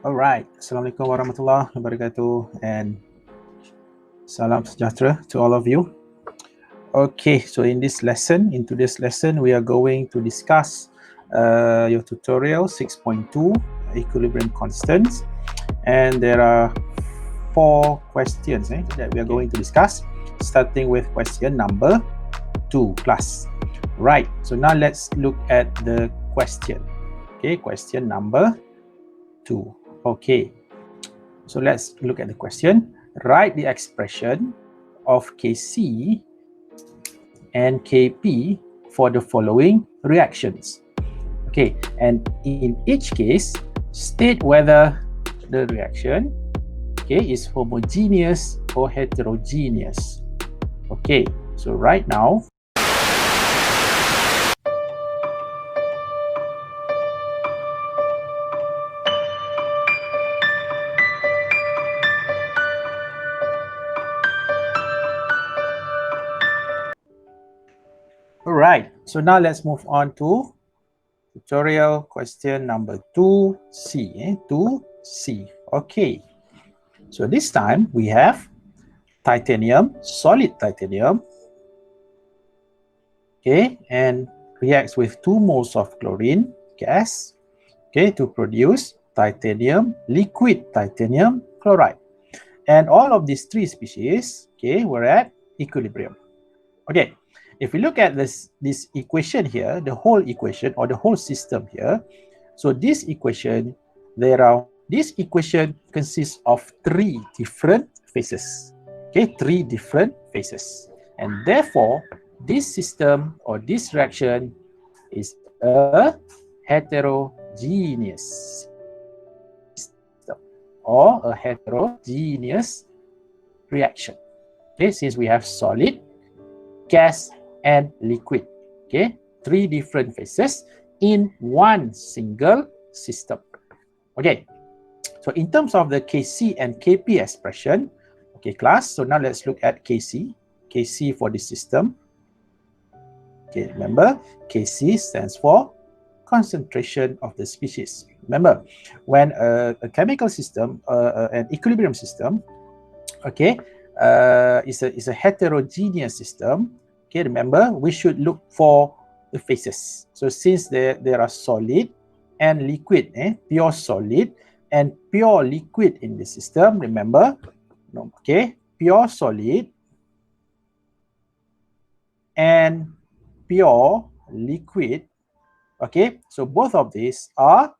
All right. Assalamualaikum warahmatullahi wabarakatuh and salam sejahtera to all of you. Okay, so in today's lesson, we are going to discuss your tutorial 6.2 equilibrium constants, and there are 4 questions that we are going to discuss, starting with question number 2 plus. Right, so now let's look at the question. Okay, question number 2. Okay, so let's look at the question. Write the expression of Kc and Kp for the following reactions. Okay, and in each case, state whether the reaction is homogeneous or heterogeneous. Okay, so right now, all right, so now let's move on to tutorial question number 2C. 2C. Okay, so this time we have titanium, solid titanium, okay, and reacts with 2 moles of chlorine gas, okay, to produce titanium, liquid titanium chloride. And all of these 3 species, okay, were at equilibrium. Okay, if we look at this equation here, the whole equation or the whole system here, so this equation, this equation consists of 3 different phases. Okay, 3 different phases. And therefore, this system or this reaction is a heterogeneous system or a heterogeneous reaction. Okay, since we have solid, gas, and liquid. Okay, 3 different phases in one single system. Okay, so in terms of the Kc and Kp expression, okay, class, so now let's look at Kc. Kc for this system. Okay, remember, Kc stands for concentration of the species. Remember, when a chemical system, an equilibrium system, okay, is a heterogeneous system, okay, remember, we should look for the phases. So since there are solid and liquid, pure solid and pure liquid in the system, remember, okay, pure solid and pure liquid, okay, so both of these are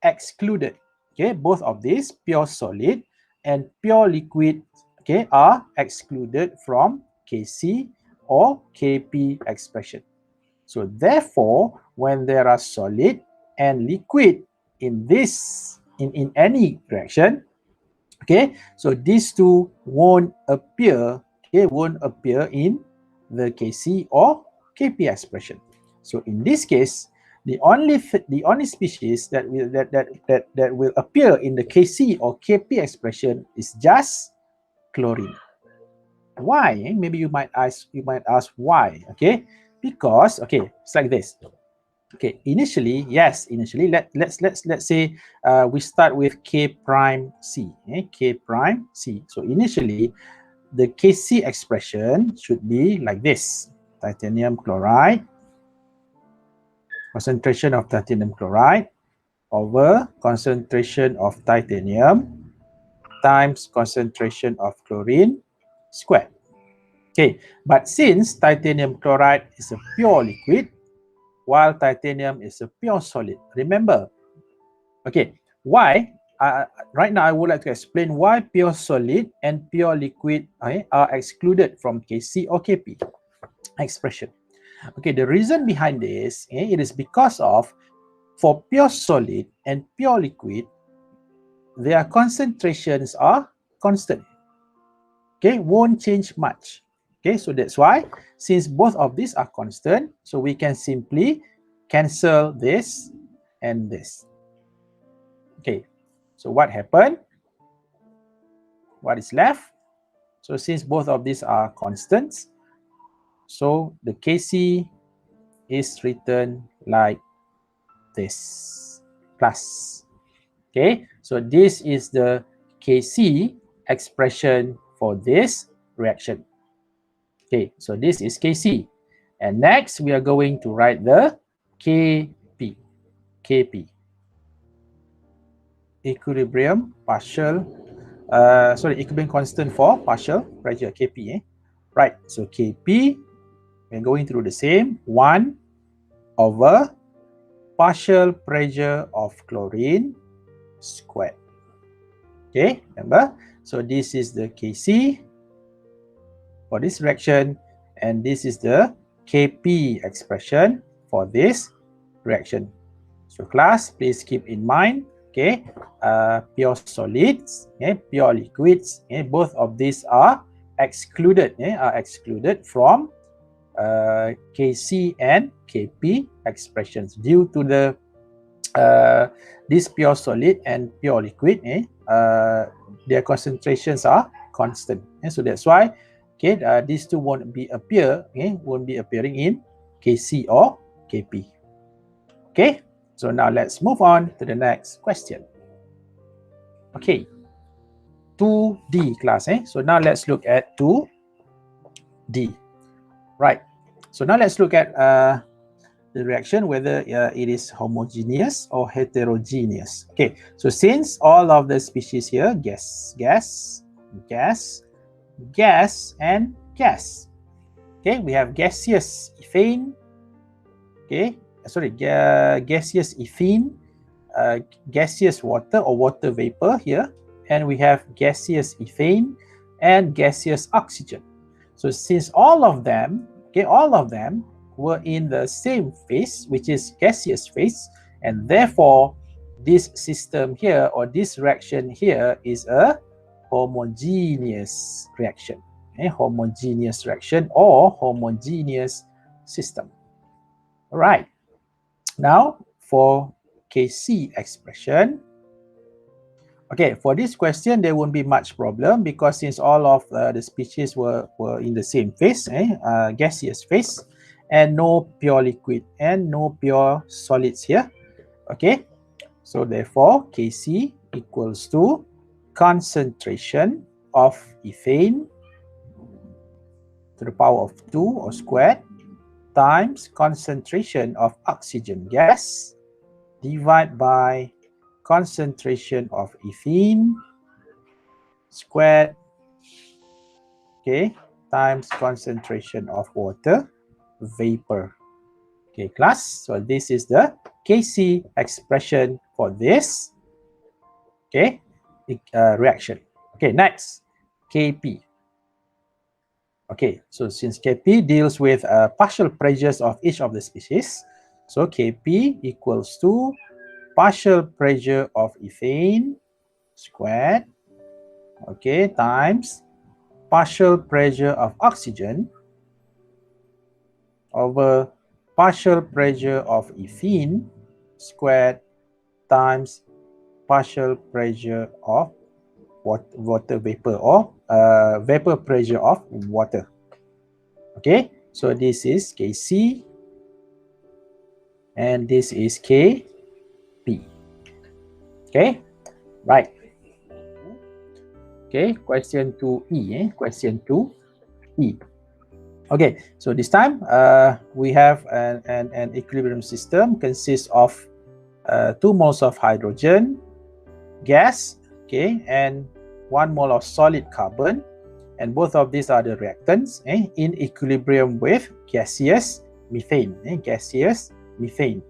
excluded. Okay, both of these, pure solid and pure liquid, okay, are excluded from Kc or Kp expression. So therefore, when there are solid and liquid in any reaction, okay, so these two won't appear, okay, won't appear in the Kc or Kp expression. So in this case, the only species that will appear in the Kc or Kp expression is just chlorine. Why? Maybe you might ask why. Okay, because it's like this. Okay, initially, let's say we start with K prime C. K prime C. So initially, the Kc expression should be like this: titanium chloride, concentration of titanium chloride over concentration of titanium times concentration of chlorine squared. Okay, but since titanium chloride is a pure liquid, while titanium is a pure solid, remember, okay, why? Right now, I would like to explain why pure solid and pure liquid are excluded from Kc or Kp expression. Okay, the reason behind this, it is because of, for pure solid and pure liquid, their concentrations are constant. Okay, won't change much. Okay, so that's why, since both of these are constant, so we can simply cancel this and this. Okay, so what happened? What is left? So since both of these are constants, so the Kc is written like this, plus Okay, so this is the Kc expression for this reaction. Okay, so this is Kc. And next, we are going to write the Kp. Kp. Equilibrium partial, equilibrium constant for partial pressure, Kp. Right, so Kp, we're going through the same 1 over partial pressure of chlorine squared. Okay, remember? So this is the Kc for this reaction, and this is the Kp expression for this reaction. So class, please keep in mind, okay, pure solids, okay, pure liquids, okay, both of these are excluded, from Kc and Kp expressions due to the this pure solid and pure liquid, their concentrations are constant. So that's why, okay, these two won't be appearing in Kc or Kp. Okay, so now let's move on to the next question. Okay, 2D class. So now let's look at 2D. Right. So now let's look at the reaction, whether it is homogeneous or heterogeneous. Okay, so since all of the species here, gas, and gas. Okay, we have gaseous ethane. Okay, gaseous ethene, gaseous water or water vapor here, and we have gaseous ethane and gaseous oxygen. So since all of them were in the same phase, which is gaseous phase, and therefore this system here or this reaction here is a homogeneous reaction, a homogeneous reaction or homogeneous system. All right. Now for Kc expression. Okay, for this question, there won't be much problem because since all of the species were in the same phase, gaseous phase, and no pure liquid and no pure solids here. Okay, so therefore Kc equals to concentration of ethane to the power of 2 or squared times concentration of oxygen gas divided by concentration of ethene squared, okay, times concentration of water vapor. Okay, class. So this is the Kc expression for this, okay, reaction. Okay, next, Kp. Okay, so since Kp deals with partial pressures of each of the species, so Kp equals to partial pressure of ethane squared, okay, times partial pressure of oxygen over partial pressure of ethene squared times partial pressure of water vapor or vapor pressure of water. Okay, so this is Kc and this is Kp. Okay, right. Okay, question 2E. Question 2E. Okay, so this time we have an equilibrium system consists of 2 moles of hydrogen gas, okay, and 1 mole of solid carbon, and both of these are the reactants in equilibrium with gaseous methane. Gaseous methane.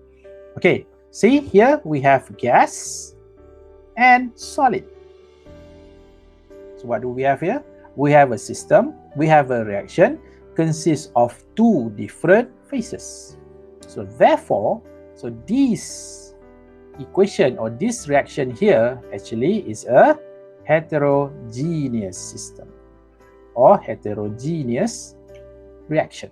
Okay, see here we have gas and solid. So what do we have here? We have a system, we have a reaction consists of 2 different phases. So therefore, so this equation or this reaction here actually is a heterogeneous system or heterogeneous reaction.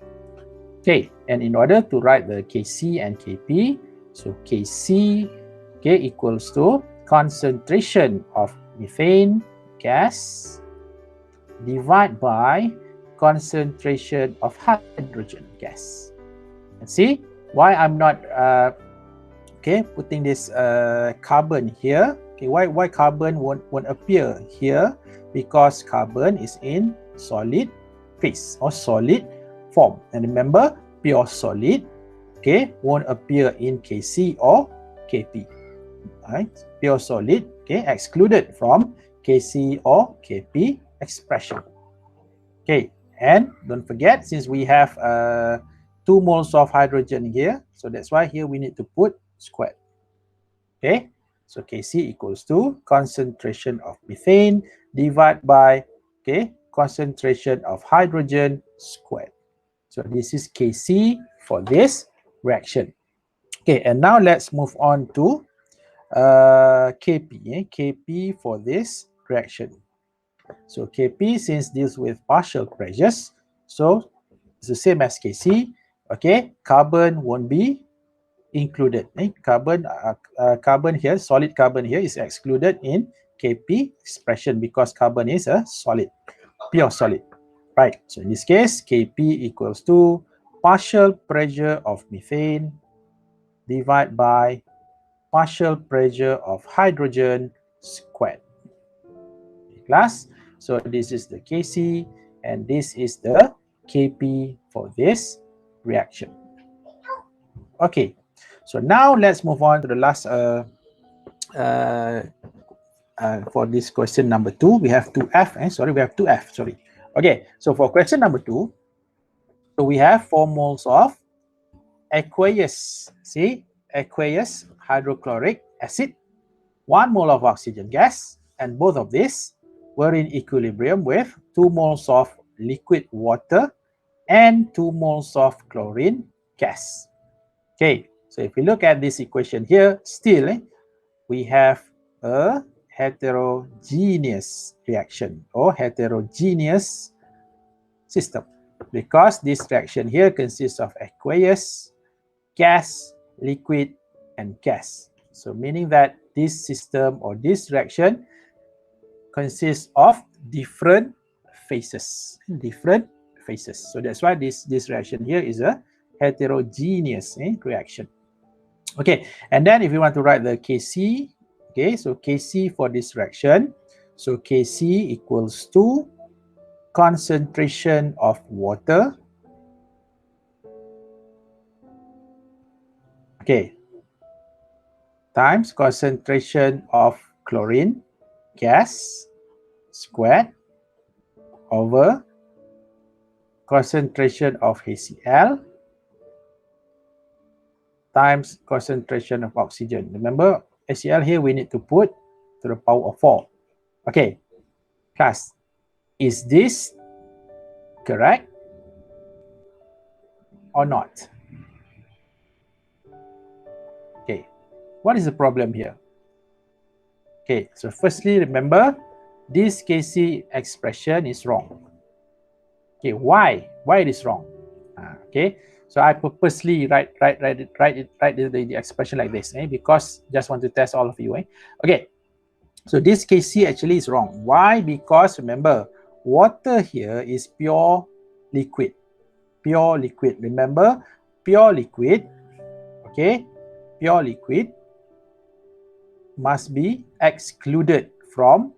Okay, and in order to write the Kc and Kp, so Kc, okay, equals to concentration of methane gas divided by concentration of hydrogen gas. And see why I'm not putting this carbon here Okay, why carbon won't appear here? Because carbon is in solid phase or solid form. And remember, pure solid, okay, won't appear in Kc or Kp. Right? Pure solid, okay, excluded from Kc or Kp expression. Okay, and don't forget, since we have 2 moles of hydrogen here, so that's why here we need to put squared. Okay, so Kc equals to concentration of methane divided by, okay, concentration of hydrogen squared. So this is Kc for this reaction. Okay, and now let's move on to Kp. Kp for this reaction. So Kp, since deals with partial pressures, so it's the same as Kc. Okay, carbon won't be included. Carbon here, solid carbon here is excluded in Kp expression because carbon is a solid, pure solid. Right, so in this case, Kp equals to partial pressure of methane divided by partial pressure of hydrogen squared. Class, so this is the Kc and this is the Kp for this reaction. Okay, so now let's move on to the last for this question number 2. We have 2F, we have 2F, Okay, so for question number 2, so we have 4 moles of aqueous, aqueous hydrochloric acid, 1 mole of oxygen gas, and both of these were in equilibrium with 2 moles of liquid water and 2 moles of chlorine gas. Okay, so if we look at this equation here, still we have a heterogeneous reaction or heterogeneous system because this reaction here consists of aqueous, gas, liquid, and gas. So meaning that this system or this reaction consists of different phases. So that's why this reaction here is a heterogeneous reaction. Okay, and then if you want to write the Kc, okay, so Kc for this reaction, so Kc equals to concentration of water, okay, times concentration of chlorine gas squared over concentration of HCl times concentration of oxygen. Remember, HCl here we need to put to the power of 4. Okay, class, is this correct or not? Okay, what is the problem here? Okay, so firstly, remember, this Kc expression is wrong. Okay, why? Why it is wrong? Okay, so I purposely write the expression like this, because just want to test all of you. Okay, so this Kc actually is wrong. Why? Because remember, water here is pure liquid. Pure liquid. Remember, pure liquid, okay, pure liquid must be excluded from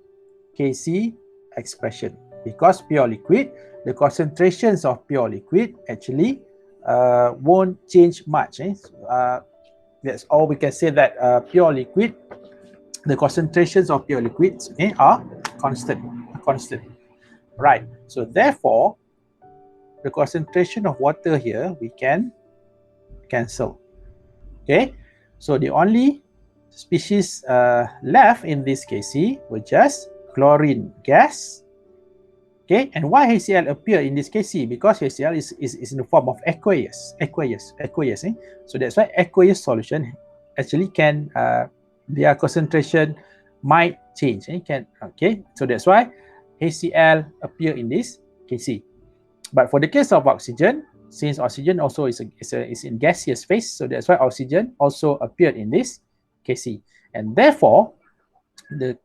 Kc expression because pure liquid, the concentrations of pure liquid actually won't change much. That's all we can say, that pure liquid, the concentrations of pure liquids are constant. Right, so therefore the concentration of water here we can cancel. Okay, so the only species left in this Kc were just chlorine gas. Okay, and why HCl appear in this Kc? Because HCl is in the form of aqueous. So that's why aqueous solution actually can their concentration might change. Okay, so that's why HCl appear in this Kc. But for the case of oxygen, since oxygen also is in gaseous phase, so that's why oxygen also appeared in this Kc, and therefore the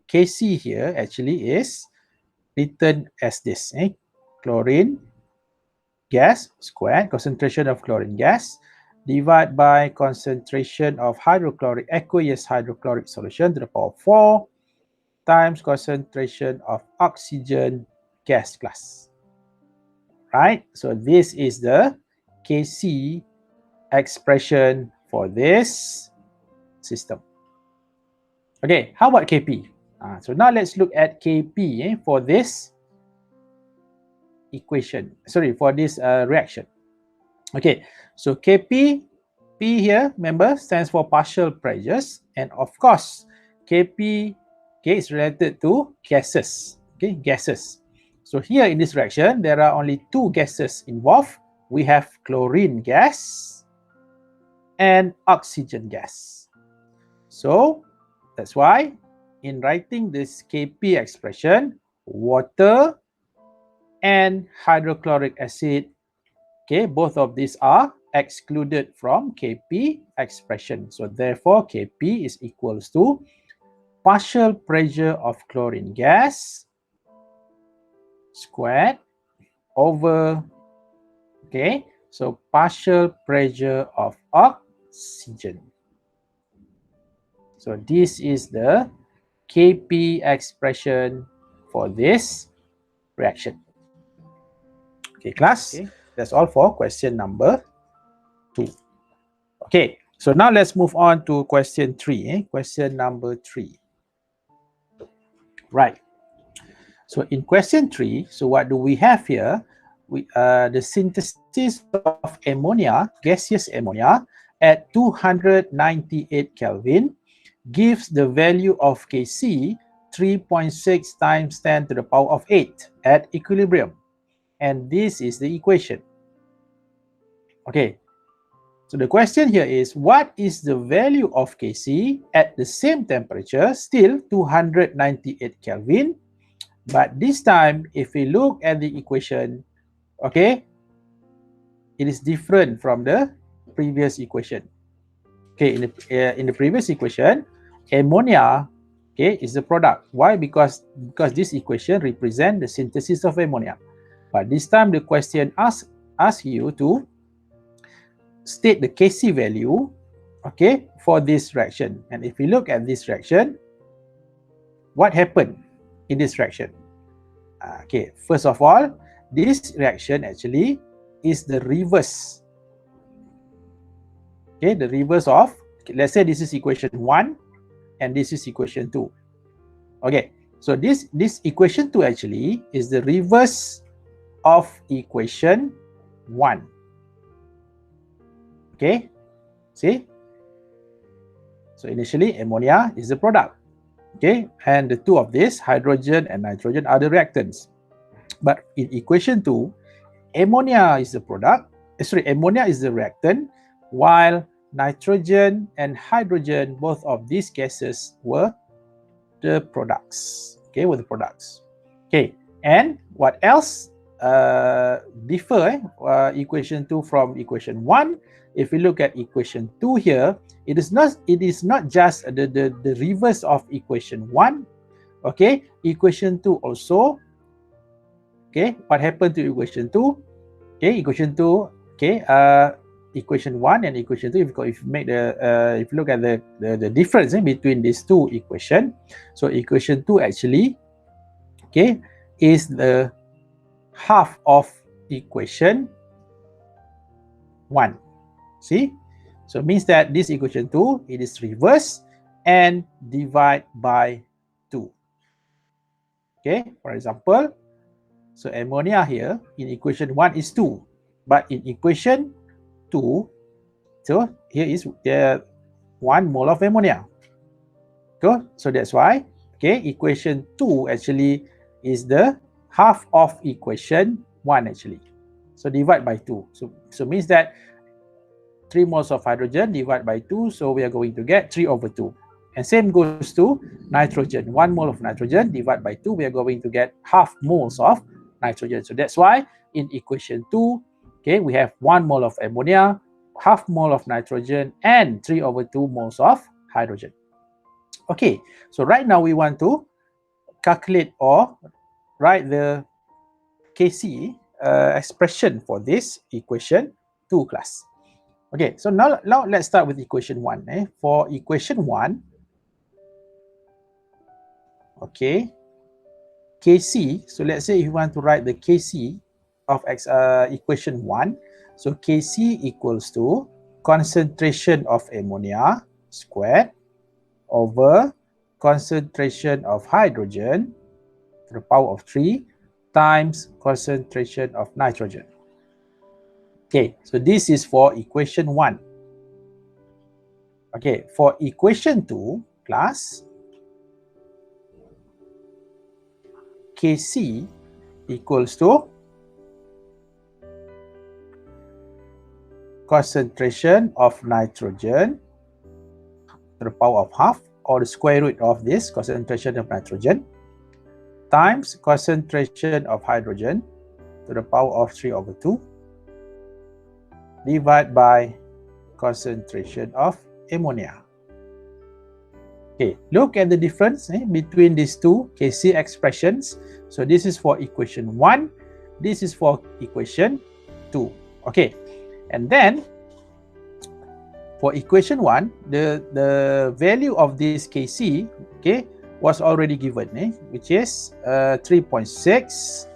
Kc here actually is written as this, chlorine gas squared, concentration of chlorine gas divide by concentration of hydrochloric aqueous hydrochloric solution to the power of 4 times concentration of oxygen gas class. Right? So this is the Kc expression for this system. Okay, how about Kp? So now let's look at Kp for this equation. Sorry, for this reaction. Okay, so Kp, P here, remember, stands for partial pressures. And of course, Kp, is related to gases. Okay, gases. So here in this reaction, there are only two gases involved. We have chlorine gas and oxygen gas. So that's why in writing this Kp expression, water and hydrochloric acid, okay, both of these are excluded from Kp expression. So therefore, Kp is equals to partial pressure of chlorine gas squared over, okay, so partial pressure of oxygen. So this is the Kp expression for this reaction. Okay, class. Okay, that's all for question number 2. Okay, so now let's move on to question 3. Question number 3. Right. So in question 3, so what do we have here? The synthesis of ammonia, gaseous ammonia, at 298 Kelvin gives the value of Kc 3.6 times 10 to the power of 8 at equilibrium. And this is the equation. Okay, so the question here is, what is the value of Kc at the same temperature, still 298 Kelvin, but this time if we look at the equation, okay, it is different from the previous equation. Okay, in the previous equation, ammonia, okay, is the product. Why? Because this equation represents the synthesis of ammonia. But this time the question asks you to state the Kc value, okay, for this reaction. And if we look at this reaction, what happened in this reaction? Okay, first of all, this reaction actually is the reverse. Okay, the reverse of, okay, let's say this is equation 1 and this is equation 2. Okay, so this equation 2 actually is the reverse of equation 1. Okay, see? So initially ammonia is the product. Okay, and the two of these, hydrogen and nitrogen, are the reactants. But in equation 2, ammonia is the product, ammonia is the reactant, while nitrogen and hydrogen, both of these gases, were the products. Okay, were the products. Okay, and what else differ equation 2 from equation 1? If we look at equation 2 here, it is not just the reverse of equation 1. Okay, equation 2 also, okay, what happened to equation 2? Okay, equation 2, okay, equation 1 and equation 2, if you make if you look at the difference between these two equations, so equation 2 actually, okay, is the half of equation 1. See? So it means that this equation 2, it is reverse and divide by 2. Okay, for example, so ammonia here in equation 1 is 2, but in equation 2, so here is the 1 mole of ammonia. Good. So that's why, okay, equation 2 actually is the half of equation 1 actually. So divide by 2. So means that 3 moles of hydrogen divided by 2, so we are going to get 3 over 2. And same goes to nitrogen. 1 mole of nitrogen divided by 2, we are going to get half moles of nitrogen. So that's why in equation 2, okay, we have 1 mole of ammonia, half mole of nitrogen, and 3 over 2 moles of hydrogen. Okay, so right now we want to calculate or write the Kc expression for this equation 2 class. Okay, so now let's start with equation 1. For equation 1, okay, Kc, so let's say if you want to write the Kc of equation 1, so Kc equals to concentration of ammonia squared over concentration of hydrogen to the power of 3 times concentration of nitrogen. Okay, so this is for equation 1. Okay, for equation 2, class, Kc equals to concentration of nitrogen to the power of half, or the square root of this concentration of nitrogen, times concentration of hydrogen to the power of 3 over 2, divided by concentration of ammonia. Okay, look at the difference between these two Kc expressions. So this is for equation 1, this is for equation 2. Okay, and then for equation 1, the value of this Kc, okay, was already given, which is 3.6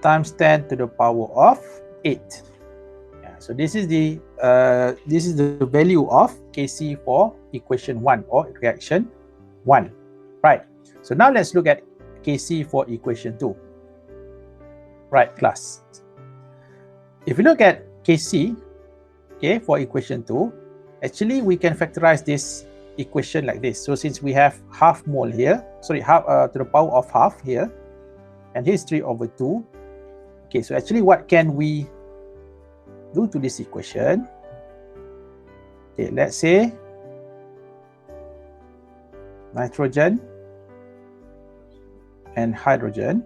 times 10 to the power of 8. Yeah, so this is the value of Kc for equation 1 or reaction 1. Right. So now let's look at Kc for equation 2. Right, class. If you look at Kc, okay, for equation 2, actually we can factorize this equation like this. So since we have half mole here, sorry, half to the power of half here, and here's 3 over 2. Okay, so actually what can we do to this equation? Okay, let's say nitrogen and hydrogen.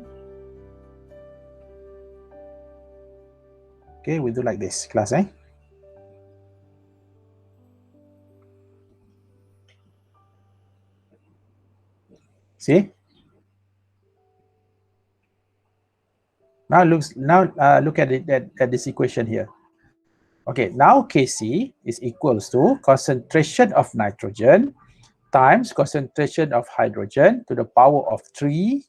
Okay, we do like this, class, See? Now look at it at this equation here. Okay, now Kc is equals to concentration of nitrogen times concentration of hydrogen to the power of 3,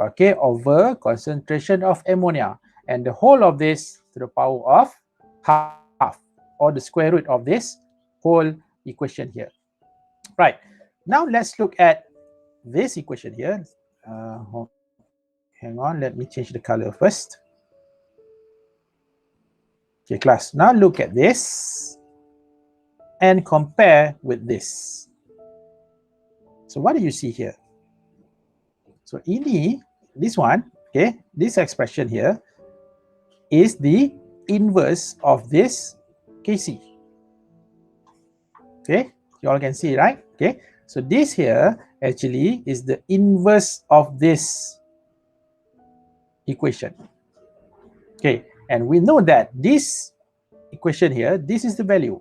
okay, over concentration of ammonia, and the whole of this to the power of half, or the square root of this whole equation here. Right, now let's look at this equation here. Hang on, let me change the color first. Okay, class, now look at this and compare with this. So what do you see here? So ini, this one, okay, this expression here is the inverse of this Kc. Okay, you all can see, right? Okay, so this here actually is the inverse of this equation. Okay, and we know that this equation here, this is the value,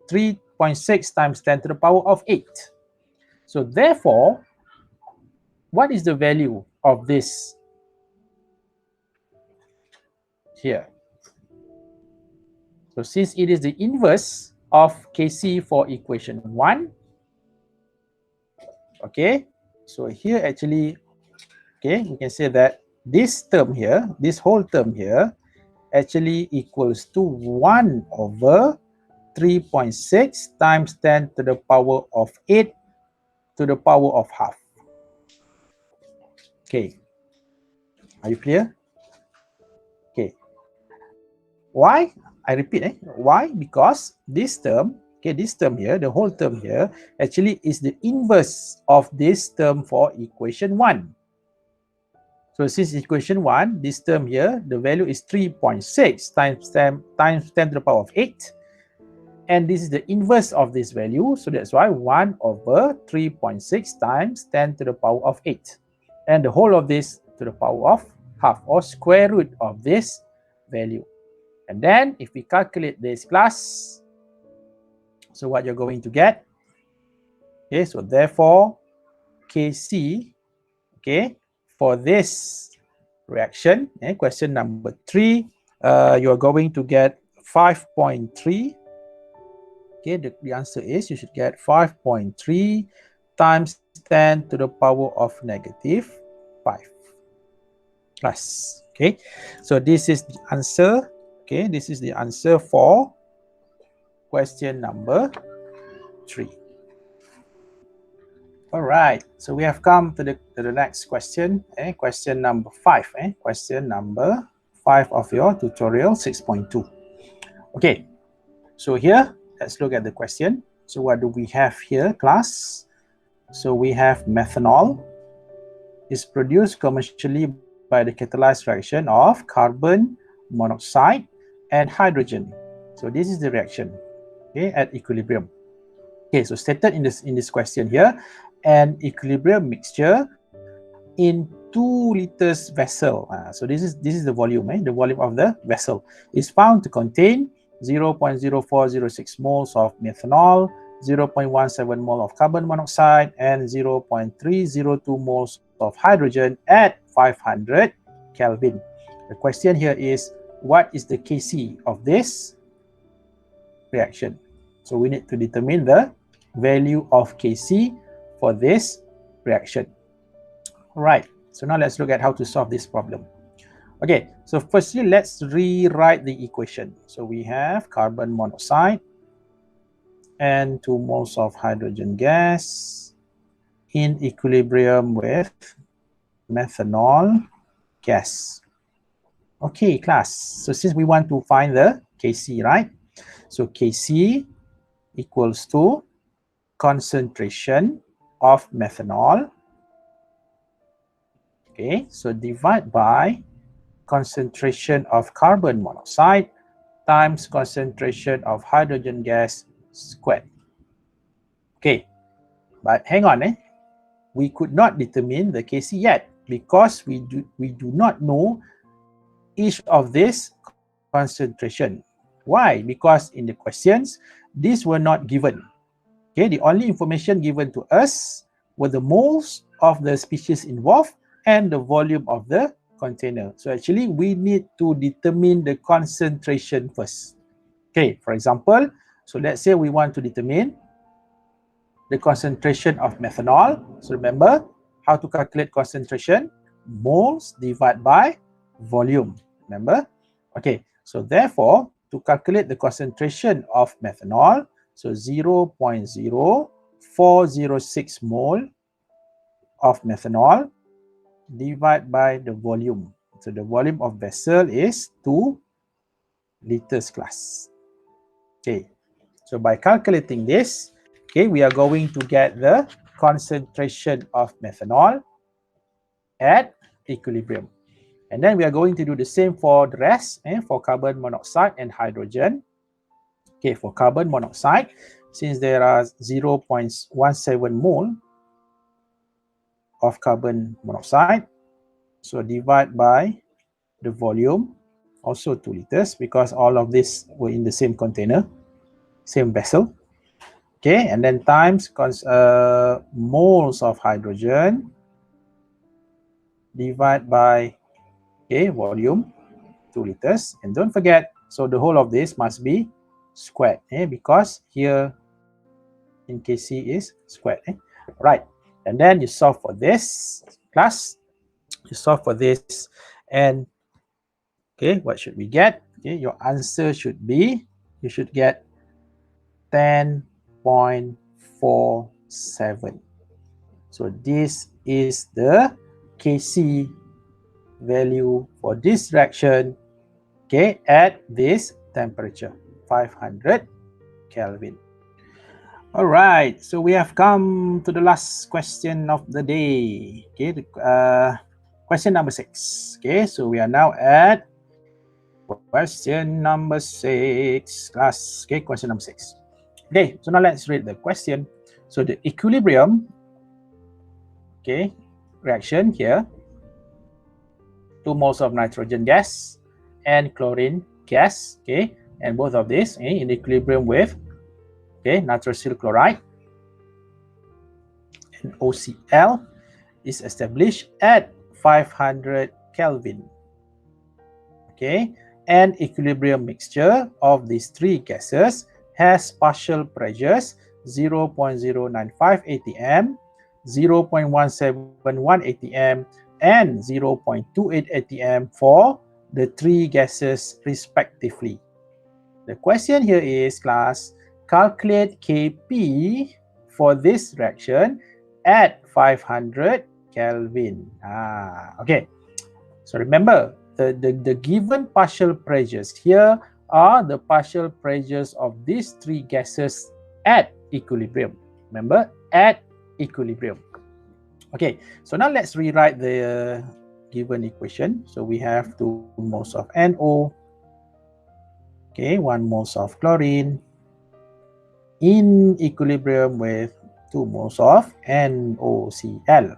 3.6 times 10 to the power of 8. So therefore, what is the value of this here? So since it is the inverse of Kc for equation 1, okay, so here actually, okay, we can say that this term here, this whole term here, actually equals to 1 over 3.6 times 10 to the power of 8 to the power of half. Okay, are you clear? Okay, why? I repeat, why? Because this term, okay, this term here, the whole term here, actually is the inverse of this term for equation 1. So since equation 1, this term here, the value is 3.6 times 10 to the power of 8. And this is the inverse of this value. So that's why 1 over 3.6 times 10 to the power of 8. And the whole of this to the power of half, or square root of this value. And then if we calculate this, class, so what you're going to get, okay, so therefore Kc, okay, for this reaction, question number 3, you're going to get 5.3. Okay, the answer is you should get 5.3 times 10 to the power of negative 5 plus. Okay, so this is the answer. Okay, this is the answer for question number 3. All right, so we have come to the next question. Question number 5. Question number 5 of your tutorial 6.2. Okay, so here, let's look at the question. So what do we have here, class? So we have methanol is produced commercially by the catalyzed reaction of carbon monoxide and hydrogen. So this is the reaction, okay, at equilibrium. Okay, so stated in this question here, an equilibrium mixture in 2 liters vessel. So this is the volume, the volume of the vessel is found to contain 0.0406 moles of methanol, 0.17 mole of carbon monoxide, and 0.302 moles of hydrogen at 500 Kelvin. The question here is, what is the Kc of this reaction? So we need to determine the value of Kc for this reaction. All right, so now let's look at how to solve this problem. Okay, so firstly, let's rewrite the equation. So we have carbon monoxide and 2 moles of hydrogen gas in equilibrium with methanol gas. Okay, class. So since we want to find the Kc, right? So Kc equals to concentration of methanol. Okay, so divide by concentration of carbon monoxide times concentration of hydrogen gas squared. Okay, but hang on, we could not determine the Kc yet because we do not know each of this concentration. Why? Because in the questions, these were not given. Okay, the only information given to us were the moles of the species involved and the volume of the container. So actually, we need to determine the concentration first. Okay, for example, so let's say we want to determine the concentration of methanol. So remember how to calculate concentration? Moles divided by volume. Remember? Okay, so therefore, to calculate the concentration of methanol, so 0.0406 mole of methanol divided by the volume. So the volume of vessel is 2 liters class. Okay, so by calculating this, okay, we are going to get the concentration of methanol at equilibrium. And then we are going to do the same for the rest, for carbon monoxide and hydrogen. Okay, for carbon monoxide, since there are 0.17 mole of carbon monoxide, so divide by the volume, also 2 liters, because all of this were in the same container, same vessel. Okay, and then times moles of hydrogen divide by volume, 2 liters. And don't forget, so the whole of this must be squared, because here in Kc is squared. Right, and then you solve for this class. You solve for this, and what should we get? Okay, your answer should be, you should get 10.47. So this is the Kc value for this reaction, at this temperature, 500 Kelvin. All right, so we have come to the last question of the day. Question number 6. Okay, so we are now at question number 6. Class, question number 6. Okay, so now let's read the question. So the equilibrium, reaction here, 2 moles of nitrogen gas and chlorine gas, and both of these in equilibrium with nitrosyl chloride and OCl is established at 500 Kelvin. Okay, an equilibrium mixture of these three gases has partial pressures 0.095 atm, 0.171 atm, and 0.28 atm for the three gases respectively. The question here is, class, calculate Kp for this reaction at 500 Kelvin. Okay, so remember, the given partial pressures here are the partial pressures of these three gases at equilibrium. Remember, at equilibrium. Okay, so now let's rewrite the given equation. So we have 2 moles of NO, okay, 1 moles of chlorine in equilibrium with 2 moles of NOCl.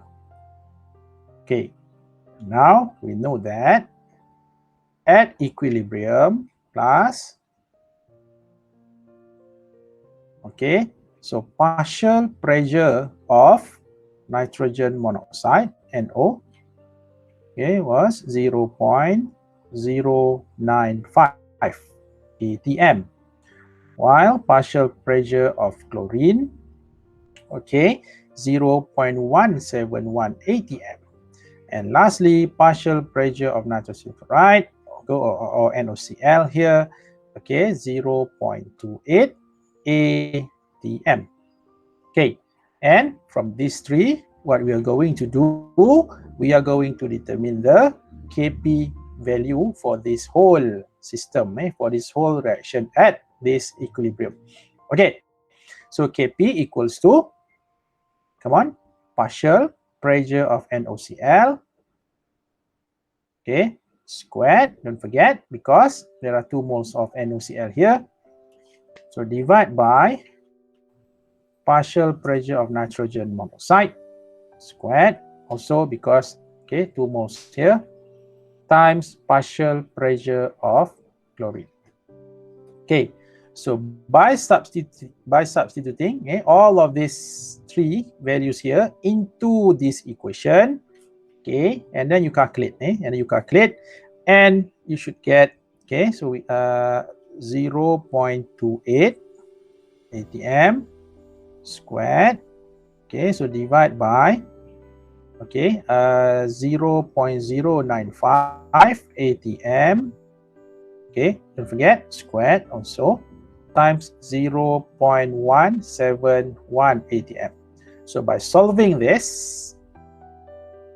Okay, now we know that at equilibrium plus, okay, so partial pressure of nitrogen monoxide, NO, okay, was 0.095 atm, while partial pressure of chlorine, okay, 0.171 atm. And lastly, partial pressure of nitrogen chloride, or NOCl here, okay, 0.28 atm. Okay, and from these three, what we are going to do, we are going to determine the Kp value for this whole system, for this whole reaction at this equilibrium. Okay, so Kp equals to, come on, partial pressure of NOCl, okay, squared, don't forget, because there are 2 moles of NOCl here. So divide by partial pressure of nitrogen monoxide, squared, also because, okay, 2 moles here, times partial pressure of chlorine. Okay, so by substituting, okay, all of these three values here into this equation, okay, and then you calculate, and you should get, okay, so we 0.28 atm squared, okay, so divide by, okay, 0.095 atm, okay, don't forget, squared also, times 0.171 atm. So by solving this,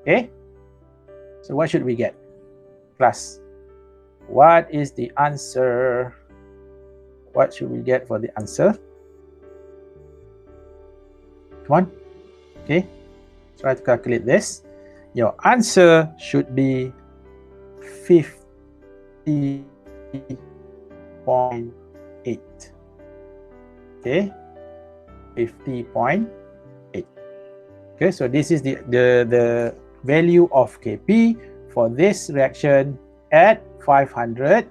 okay, so what should we get? Class, what is the answer? What should we get for the answer? Come on, okay, try to calculate this. Your answer should be 50.8. Okay, 50.8. Okay, so this is the value of Kp for this reaction at 500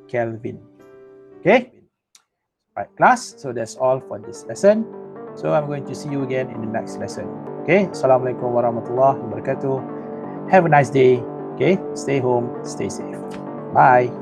Kelvin. Okay, right, class, so that's all for this lesson. So I'm going to see you again in the next lesson. Okay, Assalamualaikum warahmatullahi wabarakatuh. Have a nice day. Okay, stay home, stay safe. Bye.